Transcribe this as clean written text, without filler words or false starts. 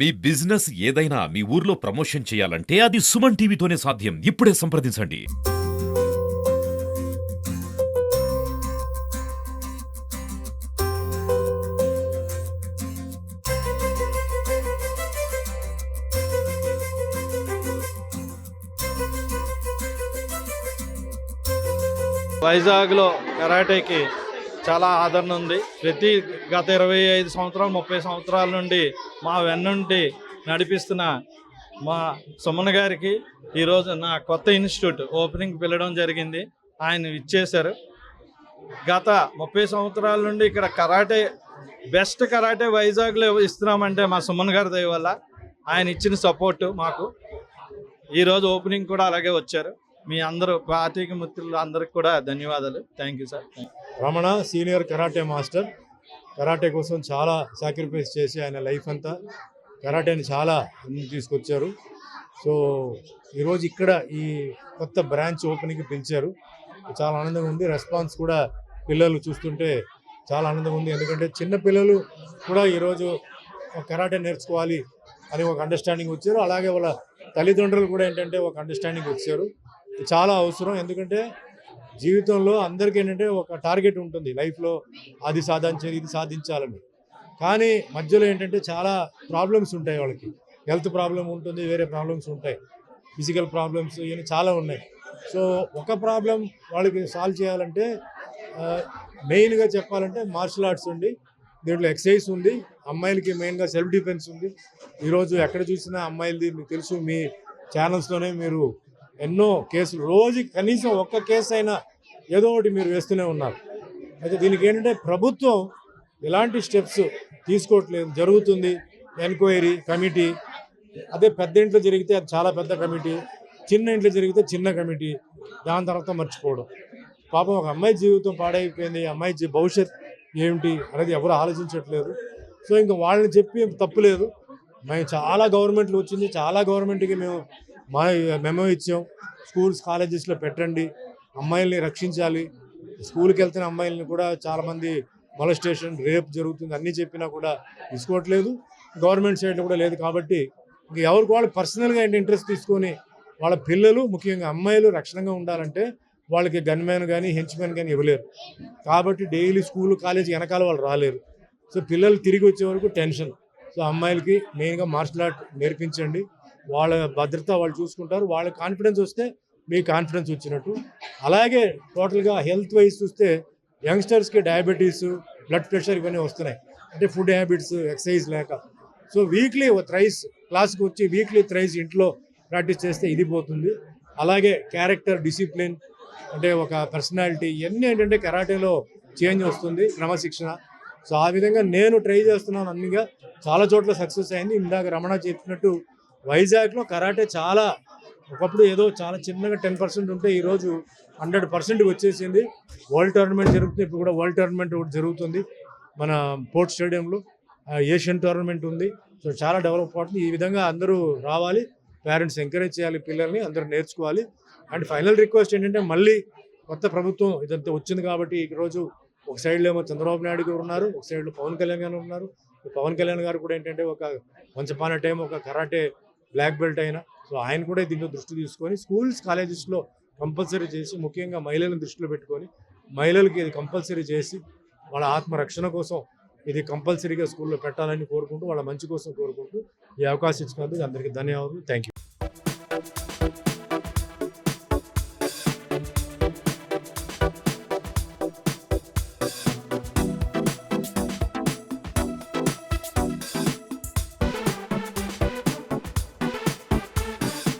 మీ business ఏదైనా మీ ఊర్లో promotion చేయాలంటే అది సుమన్ టీవీతోనే సాధ్యం. ఇప్పుడే సంప్రదించండి. వైజాగ్లో కరాటేకి చాలా ఆదరణ ఉంది. గత 25 సంవత్సరాలు 30 సంవత్సరాల నుండి మా వెన్నుండి నడిపిస్తున్న మా సుమన్ గారికి ఈరోజు నా కొత్త ఇన్స్టిట్యూట్ ఓపెనింగ్ పిలవడం జరిగింది. ఆయన ఇచ్చేశారు. గత 30 సంవత్సరాల నుండి ఇక్కడ కరాటే బెస్ట్ కరాటే వైజాగ్లో ఇస్తున్నామంటే మా సుమన్ గారి దయ వల్ల, ఆయన ఇచ్చిన సపోర్టు మాకు. ఈరోజు ఓపెనింగ్ కూడా అలాగే వచ్చారు. మీ అందరూ పార్టీకి మిత్రులు అందరికి కూడా ధన్యవాదాలు. Thank you sir. Ramana senior karate master. Karate కోసం చాలా సాక్రిఫైస్ చేసి ఆయన లైఫ్ అంతా కరాటేని చాలా ముందుకు తీసుకొచ్చారు. సో ఈరోజు ఇక్కడ ఈ కొత్త బ్రాంచ్ ఓపెనింగ్కి పిలిచారు. చాలా ఆనందంగా ఉంది. రెస్పాన్స్ కూడా పిల్లలు చూస్తుంటే చాలా ఆనందంగా ఉంది. ఎందుకంటే చిన్న పిల్లలు కూడా ఈరోజు కరాటే నేర్చుకోవాలి అని ఒక అండర్స్టాండింగ్ వచ్చారు. అలాగే వాళ్ళ తల్లిదండ్రులు కూడా ఏంటంటే ఒక అండర్స్టాండింగ్ వచ్చారు. చాలా అవసరం. ఎందుకంటే జీవితంలో అందరికీ ఏంటంటే ఒక టార్గెట్ ఉంటుంది లైఫ్లో, అది సాధించాలి ఇది సాధించాలని. కానీ మధ్యలో ఏంటంటే చాలా ప్రాబ్లమ్స్ ఉంటాయి. వాళ్ళకి హెల్త్ ప్రాబ్లం ఉంటుంది, వేరే ప్రాబ్లమ్స్ ఉంటాయి, ఫిజికల్ ప్రాబ్లమ్స్, ఇవన్నీ చాలా ఉన్నాయి. సో ఒక ప్రాబ్లం వాళ్ళకి సాల్వ్ చేయాలంటే మెయిన్గా చెప్పాలంటే మార్షల్ ఆర్ట్స్ ఉంది, దీంట్లో ఎక్సర్సైజ్ ఉంది, అమ్మాయిలకి మెయిన్గా సెల్ఫ్ డిఫెన్స్ ఉంది. ఈరోజు ఎక్కడ చూసినా అమ్మాయిలది మీకు తెలుసు, మీ ఛానల్స్లోనే మీరు ఎన్నో కేసులు, రోజుకి కనీసం ఒక్క కేసు అయినా ఏదో ఒకటి మీరు వేస్తూనే ఉన్నారు. అయితే దీనికి ఏంటంటే ప్రభుత్వం ఎలాంటి స్టెప్స్ తీసుకోవట్లేదు. జరుగుతుంది ఎంక్వైరీ కమిటీ, అదే పెద్ద ఇంట్లో జరిగితే అది చాలా పెద్ద కమిటీ, చిన్న ఇంట్లో జరిగితే చిన్న కమిటీ, దాని తర్వాత మర్చిపోవడం. పాపం ఒక అమ్మాయి జీవితం పాడైపోయింది, అమ్మాయి భవిష్యత్ ఏమిటి అనేది ఎవరు ఆలోచించట్లేదు. సో ఇంకా వాళ్ళని చెప్పి తప్పులేదు. మేము చాలా గవర్నమెంట్లు వచ్చింది, చాలా గవర్నమెంట్కి మేము మెమో ఇచ్చాం. స్కూల్స్ కాలేజెస్లో పెట్టండి, అమ్మాయిల్ని రక్షించాలి. స్కూల్కి వెళ్తున్న అమ్మాయిల్ని కూడా చాలామంది మొలస్టేషన్ రేప్ జరుగుతుంది అన్నీ చెప్పినా కూడా తీసుకోవట్లేదు. గవర్నమెంట్ సైడ్లో కూడా లేదు. కాబట్టి ఇంక ఎవరికి వాళ్ళు పర్సనల్గా ఇంట్రెస్ట్ తీసుకొని వాళ్ళ పిల్లలు ముఖ్యంగా అమ్మాయిలు రక్షణగా ఉండాలంటే వాళ్ళకి గన్మ్యాన్ కానీ హెంచ్మ్యాన్ కానీ ఇవ్వలేరు. కాబట్టి డైలీ స్కూల్ కాలేజీ వెనకాల వాళ్ళు రాలేరు. సో పిల్లలు తిరిగి వచ్చే వరకు టెన్షన్. సో అమ్మాయిలకి మెయిన్గా మార్షల్ ఆర్ట్ నేర్పించండి. వాళ్ళ భద్రత వాళ్ళు చూసుకుంటారు. వాళ్ళ కాన్ఫిడెన్స్ వస్తే మీ కాన్ఫిడెన్స్ వచ్చినట్టు. అలాగే టోటల్గా హెల్త్ వైజ్ చూస్తే యంగ్స్టర్స్కి డయాబెటీస్, బ్లడ్ ప్రెషర్ ఇవన్నీ వస్తున్నాయి. అంటే ఫుడ్ హ్యాబిట్స్, ఎక్సర్సైజ్ లేక. సో వీక్లీ థ్రైస్ క్లాస్కి వచ్చి వీక్లీ థ్రైస్ ఇంట్లో ప్రాక్టీస్ చేస్తే ఇది పోతుంది. అలాగే క్యారెక్టర్, డిసిప్లిన్, అంటే ఒక పర్సనాలిటీ, ఇవన్నీ ఏంటంటే కరాటేలో చేంజ్ వస్తుంది, క్రమశిక్షణ. సో ఆ విధంగా నేను ట్రై చేస్తున్నాను. అన్నిగా చాలా చోట్ల సక్సెస్ అయింది. ఇందాక రమణ చెప్పినట్టు వైజాగ్లో కరాటే చాలా, ఒకప్పుడు ఏదో చాలా చిన్నగా 10% ఉంటే ఈరోజు 100% వచ్చేసింది. వరల్డ్ టోర్నమెంట్ జరుగుతుంది. ఇప్పుడు కూడా వరల్డ్ టోర్నమెంట్ ఒకటి జరుగుతుంది మన పోర్ట్ స్టేడియంలో. ఏషియన్ టోర్నమెంట్ ఉంది. సో చాలా డెవలప్ అవుతుంది. ఈ విధంగా అందరూ రావాలి, పేరెంట్స్ ఎంకరేజ్ చేయాలి, పిల్లల్ని అందరూ నేర్చుకోవాలి. అండ్ ఫైనల్ రిక్వెస్ట్ ఏంటంటే మళ్ళీ కొత్త ప్రభుత్వం ఇదంతా వచ్చింది కాబట్టి ఈరోజు ఒక సైడ్లో ఏమో చంద్రబాబు నాయుడు గారు ఉన్నారు, ఒక సైడ్లో పవన్ కళ్యాణ్ గారు ఉన్నారు. పవన్ కళ్యాణ్ గారు కూడా ఏంటంటే ఒక వన్స్ అపాన్ ఎ టైం ఒక కరాటే బ్లాక్ బెల్ట్ అయినా. సో ఆయన కూడా దీంట్లో దృష్టి తీసుకొని స్కూల్స్ కాలేజెస్లో కంపల్సరీ చేసి, ముఖ్యంగా మహిళలను దృష్టిలో పెట్టుకొని మహిళలకి ఇది కంపల్సరీ చేసి వాళ్ళ ఆత్మరక్షణ కోసం ఇది కంపల్సరీగా స్కూల్లో పెట్టాలని కోరుకుంటూ, వాళ్ళ మంచి కోసం కోరుకుంటూ ఈ అవకాశం ఇచ్చినందుకు అందరికీ ధన్యవాదాలు. Thank you.